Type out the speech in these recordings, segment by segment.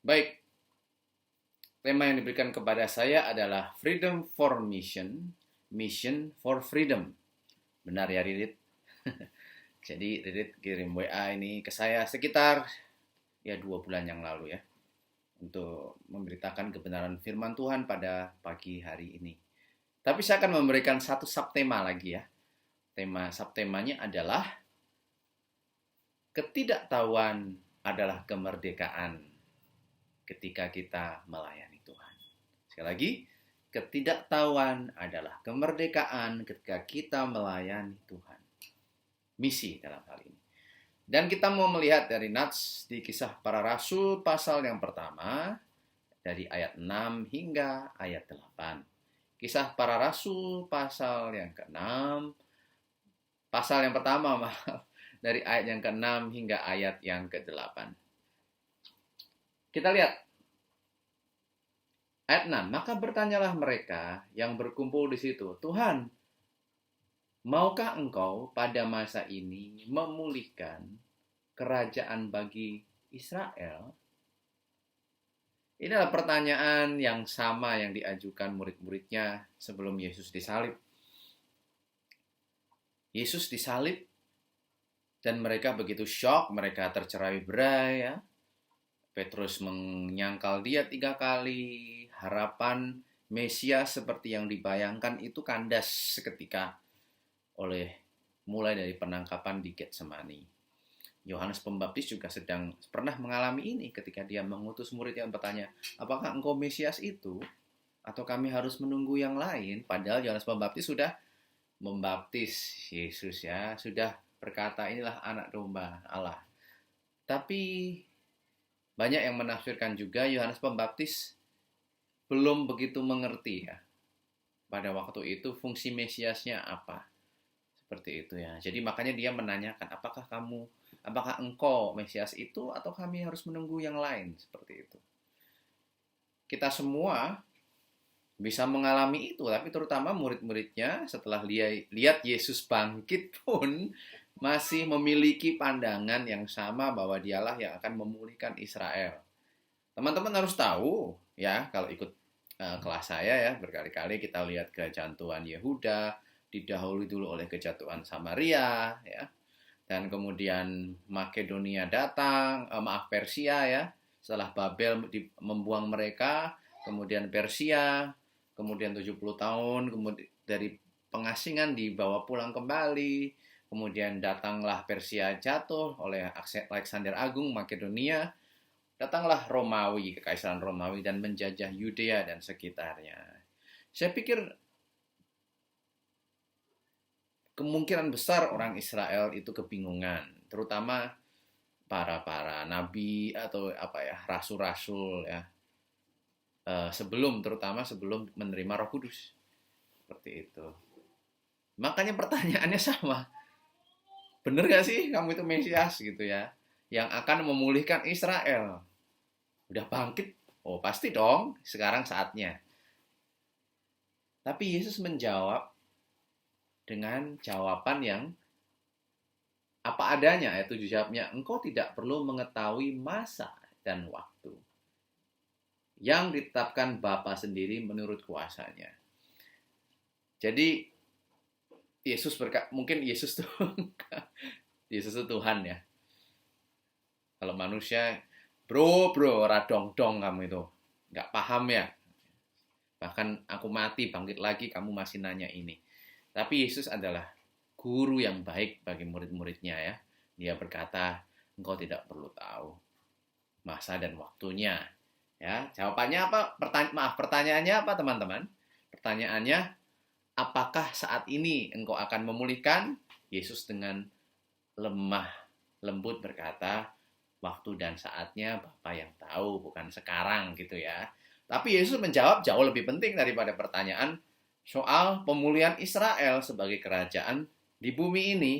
Baik, tema yang diberikan kepada saya adalah Freedom for Mission, Mission for Freedom. Benar ya, Ridit? Jadi Ridit kirim WA ini ke saya sekitar 2 bulan yang lalu ya, untuk memberitakan kebenaran firman Tuhan pada pagi hari ini. Tapi saya akan memberikan satu subtema lagi ya. Tema subtemanya adalah ketidaktahuan adalah kemerdekaan ketika kita melayani Tuhan. Sekali lagi, ketidaktahuan adalah kemerdekaan ketika kita melayani Tuhan. Misi dalam hal ini. Dan kita mau melihat dari nats di Kisah Para Rasul pasal yang pertama, dari ayat 6 hingga ayat 8. Kisah Para Rasul pasal yang ke-6, pasal yang pertama, dari ayat yang ke-6 hingga ayat yang ke-8. Kita lihat ayat 6. Maka bertanyalah mereka yang berkumpul di situ, Tuhan, maukah engkau pada masa ini memulihkan kerajaan bagi Israel? Ini adalah pertanyaan yang sama yang diajukan murid-muridnya sebelum Yesus disalib. Yesus disalib dan mereka begitu shock, mereka tercerai-berai ya. Petrus menyangkal dia 3 kali. Harapan Mesias seperti yang dibayangkan itu kandas seketika mulai dari penangkapan di Getsemani. Yohanes Pembaptis juga pernah mengalami ini ketika dia mengutus murid yang bertanya, apakah engkau Mesias itu? Atau kami harus menunggu yang lain? Padahal Yohanes Pembaptis sudah membaptis Yesus ya, sudah berkata inilah anak domba Allah. Tapi banyak yang menafsirkan juga Yohanes Pembaptis belum begitu mengerti ya. Pada waktu itu fungsi Mesiasnya apa? Seperti itu ya. Jadi makanya dia menanyakan, apakah engkau Mesias itu atau kami harus menunggu yang lain? Seperti itu. Kita semua bisa mengalami itu, tapi terutama murid-muridnya setelah lihat Yesus bangkit pun masih memiliki pandangan yang sama bahwa dialah yang akan memulihkan Israel. Teman-teman harus tahu ya, kalau ikut kelas saya ya, berkali-kali kita lihat kejatuhan Yehuda, didahului dulu oleh kejatuhan Samaria ya. Dan kemudian Makedonia datang, Persia ya. Setelah Babel membuang mereka, kemudian Persia, kemudian 70 tahun kemudian dari pengasingan dibawa pulang kembali. Kemudian datanglah Persia jatuh oleh Alexander Agung, Makedonia. Datanglah Romawi, kekaisaran Romawi dan menjajah Yudea dan sekitarnya. Saya pikir kemungkinan besar orang Israel itu kebingungan, terutama para nabi atau rasul-rasul ya. Terutama sebelum menerima Roh Kudus. Seperti itu. Makanya pertanyaannya sama. Bener gak sih kamu itu Mesias gitu ya, yang akan memulihkan Israel? Udah bangkit? Oh pasti dong, sekarang saatnya. Tapi Yesus menjawab dengan jawaban yang apa adanya. Ayat 7 jawabnya, engkau tidak perlu mengetahui masa dan waktu yang ditetapkan Bapa sendiri menurut kuasanya. Jadi mungkin Yesus tuh Yesus itu Tuhan ya. Kalau manusia, bro, radong-dong kamu itu. Nggak paham ya. Bahkan aku mati, bangkit lagi, kamu masih nanya ini. Tapi Yesus adalah guru yang baik bagi murid-muridnya ya. Dia berkata, engkau tidak perlu tahu masa dan waktunya. Ya, jawabannya apa? Pertanyaannya apa teman-teman? Pertanyaannya, apakah saat ini engkau akan memulihkan? Yesus dengan lemah lembut berkata, waktu dan saatnya Bapa yang tahu, bukan sekarang gitu ya. Tapi Yesus menjawab jauh lebih penting daripada pertanyaan soal pemulihan Israel sebagai kerajaan di bumi ini.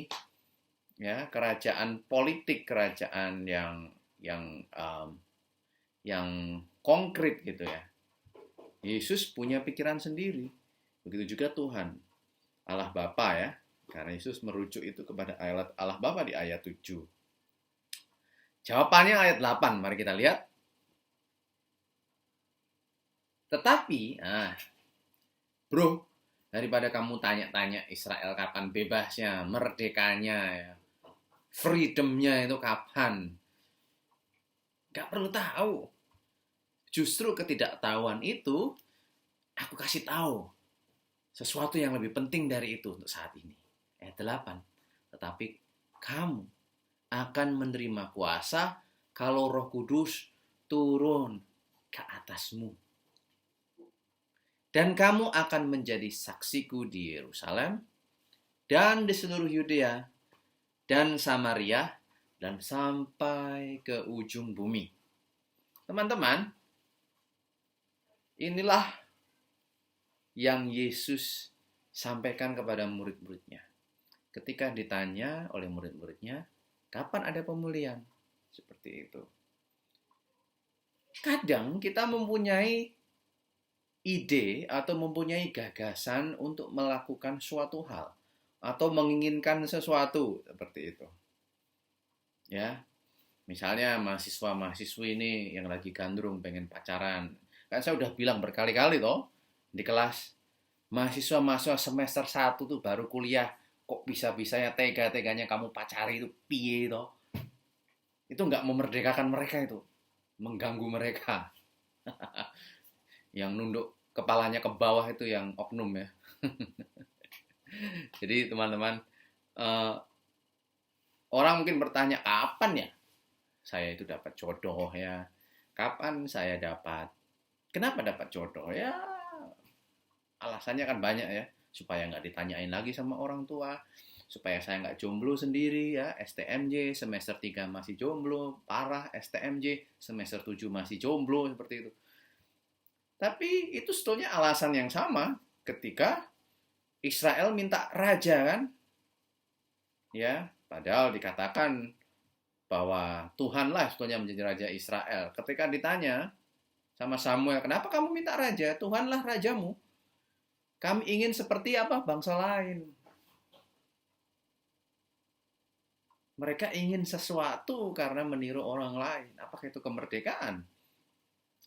Ya, kerajaan politik, kerajaan yang konkret gitu ya. Yesus punya pikiran sendiri. Begitu juga Tuhan, Allah Bapa ya. Karena Yesus merujuk itu kepada ayat Allah Bapa di ayat 7. Jawabannya ayat 8. Mari kita lihat. Tetapi, bro, daripada kamu tanya-tanya Israel kapan bebasnya, merdekanya, ya, freedomnya itu kapan, gak perlu tahu. Justru ketidaktahuan itu, aku kasih tahu sesuatu yang lebih penting dari itu untuk saat ini. Ayat 8. Tetapi kamu akan menerima kuasa kalau Roh Kudus turun ke atasmu. Dan kamu akan menjadi saksiku di Yerusalem dan di seluruh Yudea dan Samaria dan sampai ke ujung bumi. Teman-teman, inilah yang Yesus sampaikan kepada murid-muridnya. Ketika ditanya oleh murid-muridnya, kapan ada pemulihan? Seperti itu. Kadang kita mempunyai ide atau mempunyai gagasan untuk melakukan suatu hal atau menginginkan sesuatu seperti itu. Ya. Misalnya mahasiswa-mahasiswi ini yang lagi gandrung pengen pacaran. Kan saya udah bilang berkali-kali toh di kelas, mahasiswa-mahasiswa semester 1 tuh baru kuliah, kok bisa-bisanya tega-teganya kamu pacari itu piye toh? Itu nggak memerdekakan mereka itu, mengganggu mereka. Yang nunduk kepalanya ke bawah itu yang oknum ya. Jadi teman-teman, orang mungkin bertanya, kapan ya saya itu dapat jodoh ya? Kapan saya dapat? Kenapa dapat jodoh ya? Alasannya kan banyak ya, supaya nggak ditanyain lagi sama orang tua, supaya saya nggak jomblo sendiri ya, STMJ semester 3 masih jomblo, parah STMJ semester 7 masih jomblo, seperti itu. Tapi itu sebetulnya alasan yang sama ketika Israel minta raja kan, ya, padahal dikatakan bahwa Tuhanlah sebetulnya menjadi raja Israel. Ketika ditanya sama Samuel, kenapa kamu minta raja? Tuhanlah rajamu. Kami ingin seperti apa bangsa lain. Mereka ingin sesuatu karena meniru orang lain. Apakah itu kemerdekaan?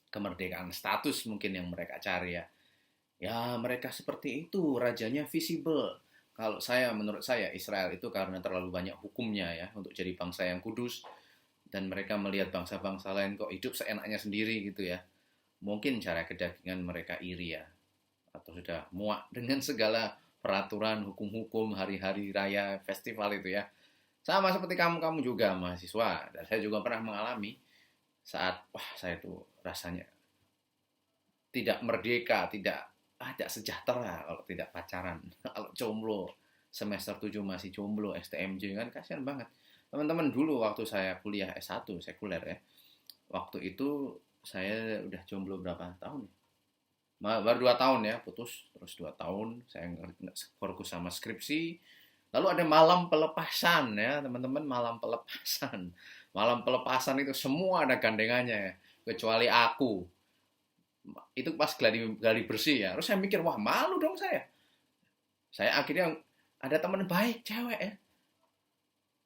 Kemerdekaan status mungkin yang mereka cari ya. Ya mereka seperti itu, rajanya visible. Kalau menurut saya Israel itu karena terlalu banyak hukumnya ya untuk jadi bangsa yang kudus. Dan mereka melihat bangsa-bangsa lain kok hidup seenaknya sendiri gitu ya. Mungkin cara kedagingan mereka iri ya. Atau sudah muak dengan segala peraturan, hukum-hukum, hari-hari raya, festival itu ya. Sama seperti kamu juga mahasiswa. Dan saya juga pernah mengalami saat, saya tuh rasanya tidak merdeka, tidak sejahtera kalau tidak pacaran. Kalau jomblo, semester 7 masih jomblo, STMJ kan kasihan banget. Teman-teman dulu waktu saya kuliah S1, sekuler ya. Waktu itu saya udah jomblo berapa tahun ya? Baru 2 tahun ya, putus. Terus 2 tahun, saya fokus sama skripsi. Lalu ada malam pelepasan ya, teman-teman, malam pelepasan. Malam pelepasan itu semua ada gandengannya ya, kecuali aku. Itu pas gladi bersih ya. Terus saya mikir, wah malu dong saya. Saya akhirnya ada teman baik, cewek ya.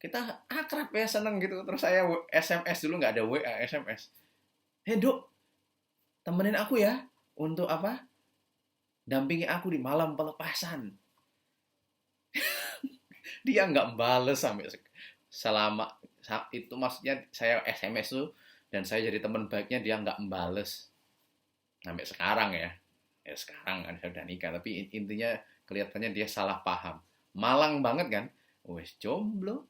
Kita akrab ya, seneng gitu. Terus saya SMS dulu, nggak ada WA, SMS. Hei Dok, temenin aku ya. Untuk apa? Dampingi aku di malam pelepasan. Dia nggak bales sampai selama itu, maksudnya saya SMS tuh dan saya jadi teman baiknya, dia nggak membales sampai sekarang ya. Ya sekarang kan saya udah nikah, tapi intinya kelihatannya dia salah paham. Malang banget kan? Wes jomblo,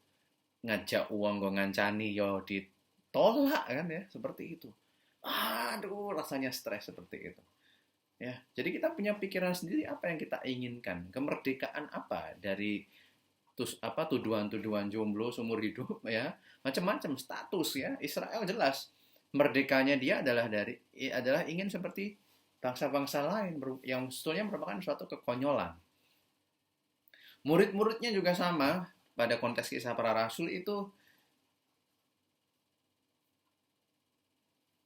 ngajak uang gue ngancani yo ditolak kan ya, seperti itu. Aduh, rasanya stres seperti itu. Ya, jadi kita punya pikiran sendiri apa yang kita inginkan. Kemerdekaan apa dari tuduhan-tuduhan jomblo seumur hidup ya, macam-macam status ya. Israel jelas merdekanya dia adalah ingin seperti bangsa-bangsa lain yang sebetulnya merupakan suatu kekonyolan. Murid-muridnya juga sama pada konteks Kisah Para Rasul itu.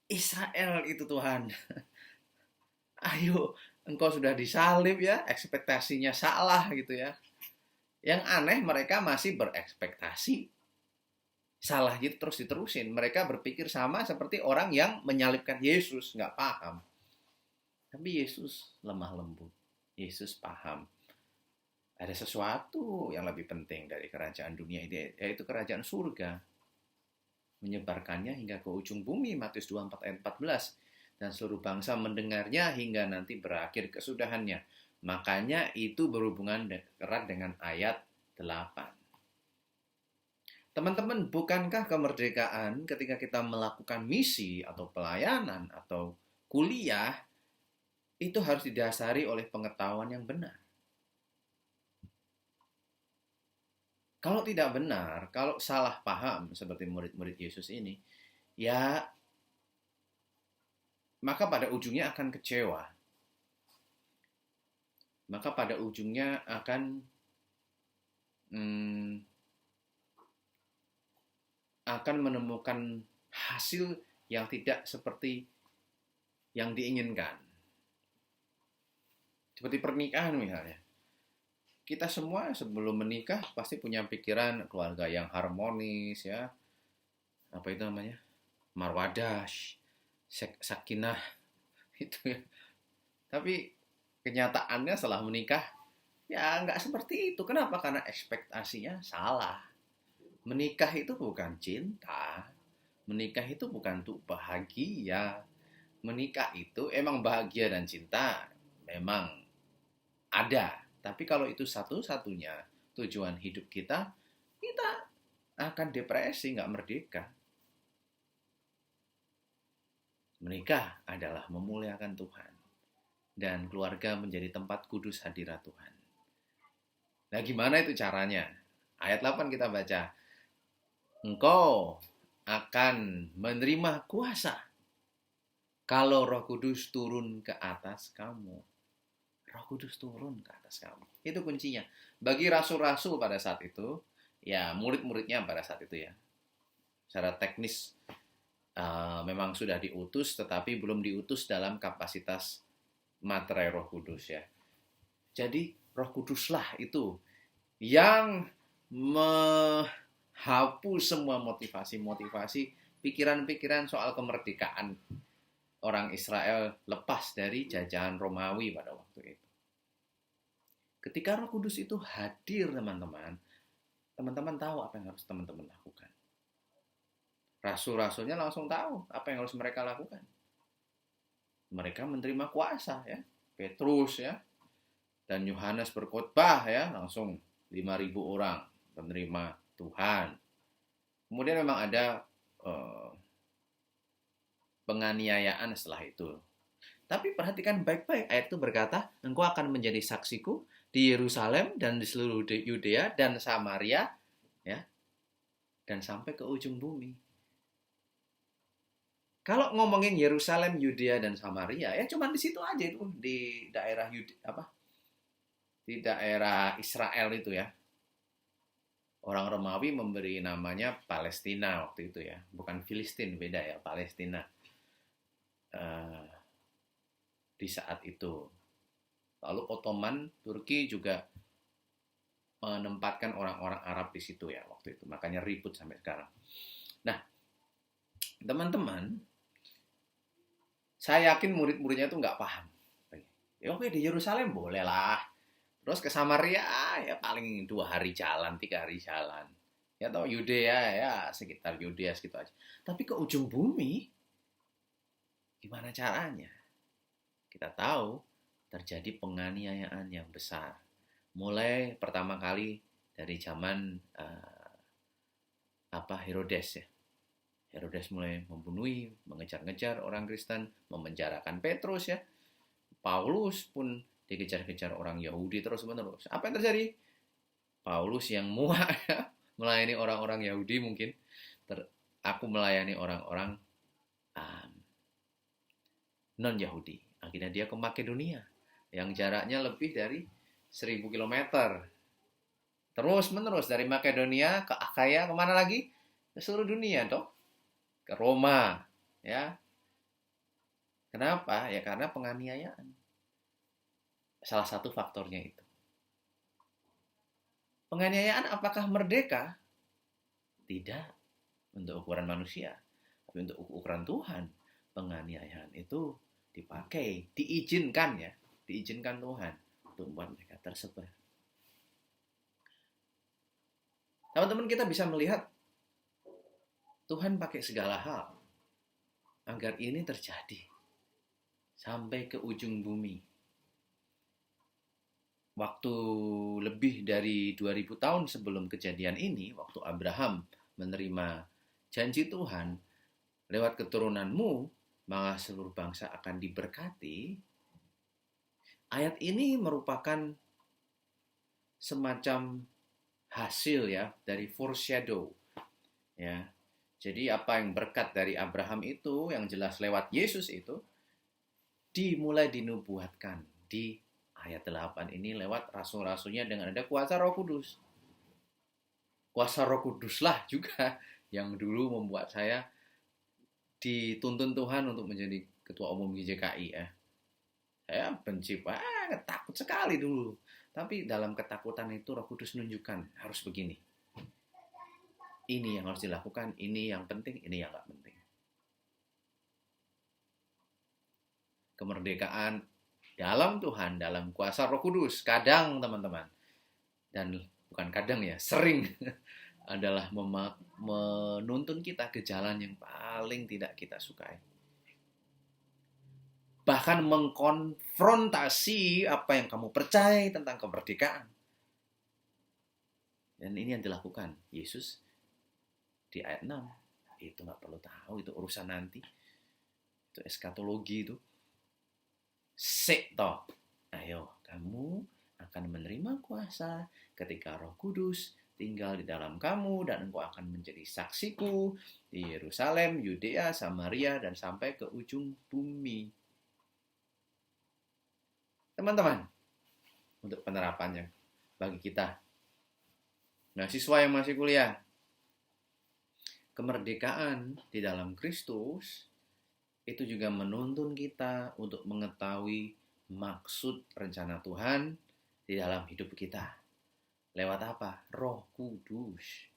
Israel itu Tuhan. Ayo, engkau sudah disalib ya, ekspektasinya salah gitu ya. Yang aneh mereka masih berekspektasi salah gitu terus diterusin. Mereka berpikir sama seperti orang yang menyalibkan Yesus, nggak paham. Tapi Yesus lemah lembut. Yesus paham ada sesuatu yang lebih penting dari kerajaan dunia ini, yaitu kerajaan surga. Menyebarkannya hingga ke ujung bumi, Matius 24 ayat 14. Dan seluruh bangsa mendengarnya hingga nanti berakhir kesudahannya. Makanya itu berhubungan erat dengan ayat 8. Teman-teman, bukankah kemerdekaan ketika kita melakukan misi atau pelayanan atau kuliah itu harus didasari oleh pengetahuan yang benar? Kalau tidak benar, kalau salah paham seperti murid-murid Yesus ini, ya maka pada ujungnya akan kecewa. Maka pada ujungnya akan menemukan hasil yang tidak seperti yang diinginkan. Seperti pernikahan misalnya. Kita semua sebelum menikah pasti punya pikiran keluarga yang harmonis ya. Apa itu namanya? Marwadah, sakinah itu ya. Tapi kenyataannya setelah menikah ya nggak seperti itu. Kenapa? Karena ekspektasinya salah. Menikah itu bukan cinta. Menikah itu bukan untuk bahagia. Menikah itu emang bahagia dan cinta memang ada. Tapi kalau itu satu-satunya tujuan hidup kita, kita akan depresi, nggak merdeka. Menikah adalah memuliakan Tuhan. Dan keluarga menjadi tempat kudus hadirat Tuhan. Nah, gimana itu caranya? Ayat 8 kita baca. Engkau akan menerima kuasa kalau Roh Kudus turun ke atas kamu. Roh Kudus turun ke atas kamu. Itu kuncinya. Bagi rasul-rasul pada saat itu, ya murid-muridnya pada saat itu ya, secara teknis memang sudah diutus, tetapi belum diutus dalam kapasitas materai Roh Kudus ya. Jadi Roh Kuduslah itu yang menghapus semua motivasi-motivasi, pikiran-pikiran soal kemerdekaan orang Israel lepas dari jajahan Romawi pada waktu itu. Ketika Roh Kudus itu hadir, teman-teman tahu apa yang harus teman-teman lakukan. Rasul-rasulnya langsung tahu apa yang harus mereka lakukan. Mereka menerima kuasa ya. Petrus ya dan Yohanes berkhotbah ya, langsung 5.000 orang menerima Tuhan. Kemudian memang ada penganiayaan setelah itu. Tapi perhatikan baik-baik, ayat itu berkata, engkau akan menjadi saksiku di Yerusalem dan di seluruh Yudea dan Samaria, ya, dan sampai ke ujung bumi. Kalau ngomongin Yerusalem, Yudea dan Samaria, ya cuma di situ aja itu, di daerah di daerah Israel itu ya. Orang Romawi memberi namanya Palestina waktu itu ya, bukan Filistin, beda ya, Palestina. Di saat itu. Lalu Ottoman, Turki juga menempatkan orang-orang Arab di situ ya waktu itu. Makanya ribut sampai sekarang. Nah, teman-teman, saya yakin murid-muridnya itu nggak paham. Ya oke, di Yerusalem boleh lah. Terus ke Samaria ya paling 2 hari jalan, 3 hari jalan. Ya tahu Yudea ya sekitar Yudea segitu aja. Tapi ke ujung bumi, gimana caranya? Kita tahu terjadi penganiayaan yang besar. Mulai pertama kali dari zaman Herodes ya. Herodes mulai membunuh, mengejar-ngejar orang Kristen, memenjarakan Petrus ya. Paulus pun dikejar-kejar orang Yahudi terus-menerus. Apa yang terjadi? Paulus yang muak ya, melayani orang-orang Yahudi mungkin. Aku melayani orang-orang non-Yahudi. Akhirnya dia ke Makedonia yang jaraknya lebih dari 1.000 km. Terus-menerus dari Makedonia ke Akaya, kemana lagi? Ke seluruh dunia toh. Ke Roma, ya. Kenapa? Ya karena penganiayaan. Salah satu faktornya itu. Penganiayaan apakah merdeka? Tidak. Untuk ukuran manusia. Tapi untuk ukuran Tuhan, penganiayaan itu dipakai, diizinkan ya, diizinkan Tuhan untuk membuat mereka tersebar. Teman-teman, kita bisa melihat Tuhan pakai segala hal agar ini terjadi sampai ke ujung bumi. Waktu lebih dari 2000 tahun sebelum kejadian ini, waktu Abraham menerima janji Tuhan, lewat keturunanmu, maka seluruh bangsa akan diberkati. Ayat ini merupakan semacam hasil ya dari foreshadow. Ya. Jadi apa yang berkat dari Abraham itu, yang jelas lewat Yesus itu, dimulai dinubuatkan di ayat 8 ini lewat rasul-rasulnya dengan ada kuasa Roh Kudus. Kuasa Roh Kuduslah juga yang dulu membuat saya dituntun Tuhan untuk menjadi ketua umum GJKI ya. Saya benci banget, takut sekali dulu. Tapi dalam ketakutan itu Roh Kudus menunjukkan harus begini. Ini yang harus dilakukan, ini yang penting, ini yang gak penting. Kemerdekaan dalam Tuhan, dalam kuasa Roh Kudus, kadang teman-teman, dan bukan kadang ya, sering adalah menuntun kita ke jalan yang paling tidak kita sukai. Bahkan mengkonfrontasi apa yang kamu percaya tentang kemerdekaan. Dan ini yang dilakukan Yesus di ayat 6. Itu gak perlu tahu, itu urusan nanti. Itu eskatologi itu. Toh. Ayo, kamu akan menerima kuasa ketika Roh Kudus tinggal di dalam kamu dan engkau akan menjadi saksiku di Yerusalem, Yudea, Samaria, dan sampai ke ujung bumi. Teman-teman, untuk penerapannya bagi kita, mahasiswa yang masih kuliah, kemerdekaan di dalam Kristus itu juga menuntun kita untuk mengetahui maksud rencana Tuhan di dalam hidup kita. Lewat apa? Roh Kudus.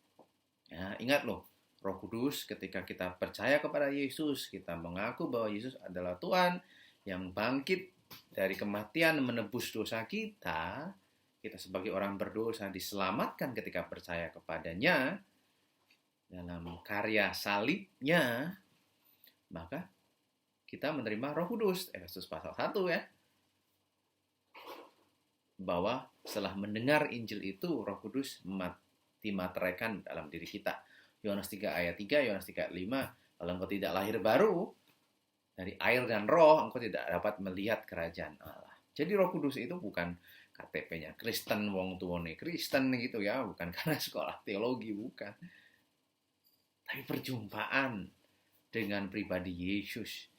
Ya, ingat loh, Roh Kudus ketika kita percaya kepada Yesus, kita mengaku bahwa Yesus adalah Tuhan yang bangkit dari kematian menebus dosa kita. Kita sebagai orang berdosa diselamatkan ketika percaya kepadanya dalam karya salibnya, maka kita menerima Roh Kudus. Efesus pasal 1 ya. Bahwa setelah mendengar Injil itu, Roh Kudus dimateraikan dalam diri kita. Yohanes 3 ayat 3, Yohanes 3 ayat 5. Kalau engkau tidak lahir baru dari air dan roh, engkau tidak dapat melihat kerajaan Allah. Jadi Roh Kudus itu bukan KTP-nya Kristen, wong tuone Kristen gitu ya, bukan karena sekolah teologi, bukan. Tapi perjumpaan dengan pribadi Yesus.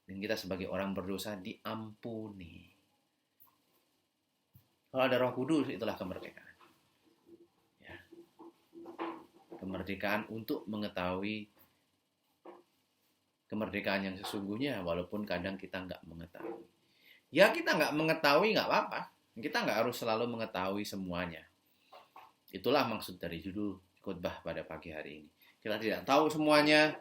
Dan kita sebagai orang berdosa diampuni. Kalau ada Roh Kudus, itulah kemerdekaan. Ya. Kemerdekaan untuk mengetahui kemerdekaan yang sesungguhnya, walaupun kadang kita nggak mengetahui. Ya kita nggak mengetahui nggak apa-apa. Kita nggak harus selalu mengetahui semuanya. Itulah maksud dari judul khotbah pada pagi hari ini. Kita tidak tahu semuanya,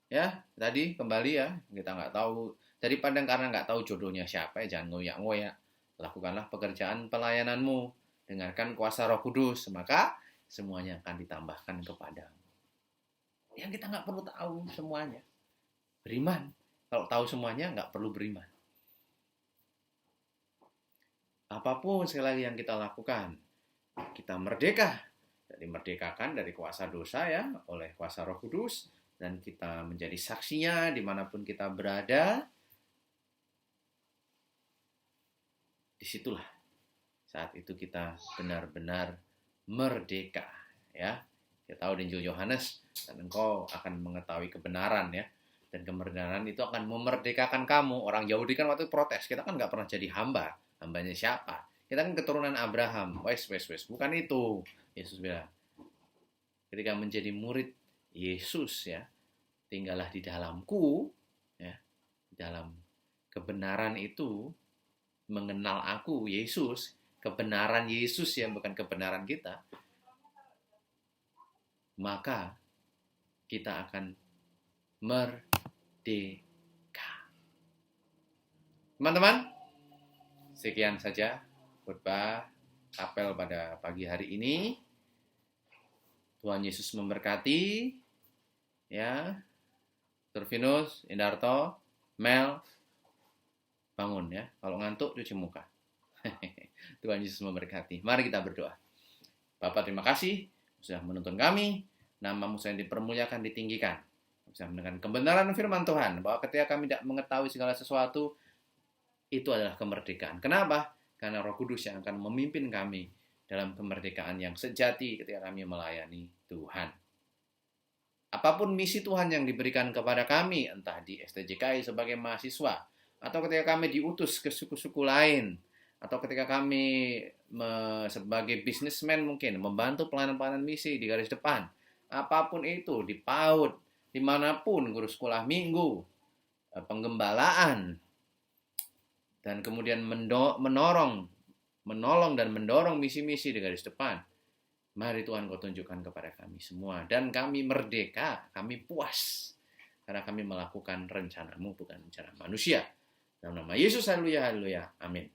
ya tadi kembali ya, kita nggak tahu. Daripada karena nggak tahu jodohnya siapa, ya jangan ngoyak-ngoyak. Lakukanlah pekerjaan pelayananmu, dengarkan kuasa Roh Kudus, maka semuanya akan ditambahkan kepadamu. Yang kita nggak perlu tahu semuanya. Beriman. Kalau tahu semuanya, nggak perlu beriman. Apapun sekali lagi yang kita lakukan, kita merdeka. Dimerdekakan dari kuasa dosa ya, oleh kuasa Roh Kudus, dan kita menjadi saksinya dimanapun kita berada. Disitulah saat itu kita benar-benar merdeka ya. Kita tahu di Injil Yohanes, dan engkau akan mengetahui kebenaran ya. Dan kebenaran itu akan memerdekakan kamu. Orang Yahudi kan waktu protes, kita kan nggak pernah jadi hamba. Hambanya siapa? Kita kan keturunan Abraham. Wes. Bukan itu. Yesus bilang, ketika menjadi murid Yesus ya, tinggallah di dalamku ya, dalam kebenaran itu, mengenal aku Yesus, kebenaran Yesus ya, bukan kebenaran kita, maka kita akan merdeka. Teman-teman, sekian saja khotbah apel pada pagi hari ini. Tuhan Yesus memberkati. Ya, Turfinus, Indarto, Mel, bangun ya. Kalau ngantuk cuci muka. Tuhan Yesus memberkati. Mari kita berdoa. Bapak, terima kasih sudah menuntun kami. Nama-Mu yang dipermuliakan, ditinggikan. Bisa mendengar kebenaran firman Tuhan bahwa ketika kami tidak mengetahui segala sesuatu, itu adalah kemerdekaan. Kenapa? Karena Roh Kudus yang akan memimpin kami dalam kemerdekaan yang sejati ketika kami melayani Tuhan. Apapun misi Tuhan yang diberikan kepada kami, entah di STJKI sebagai mahasiswa, atau ketika kami diutus ke suku-suku lain, atau ketika kami sebagai bisnismen mungkin membantu pelayanan-pelayanan misi di garis depan, apapun itu, di PAUD, dimanapun, guru sekolah minggu, penggembalaan, dan kemudian menolong dan mendorong misi-misi di garis depan. Mari Tuhan Kau tunjukkan kepada kami semua. Dan kami merdeka, kami puas. Karena kami melakukan rencana-Mu, bukan rencana manusia. Dalam nama Yesus, haleluya, haleluya. Amin.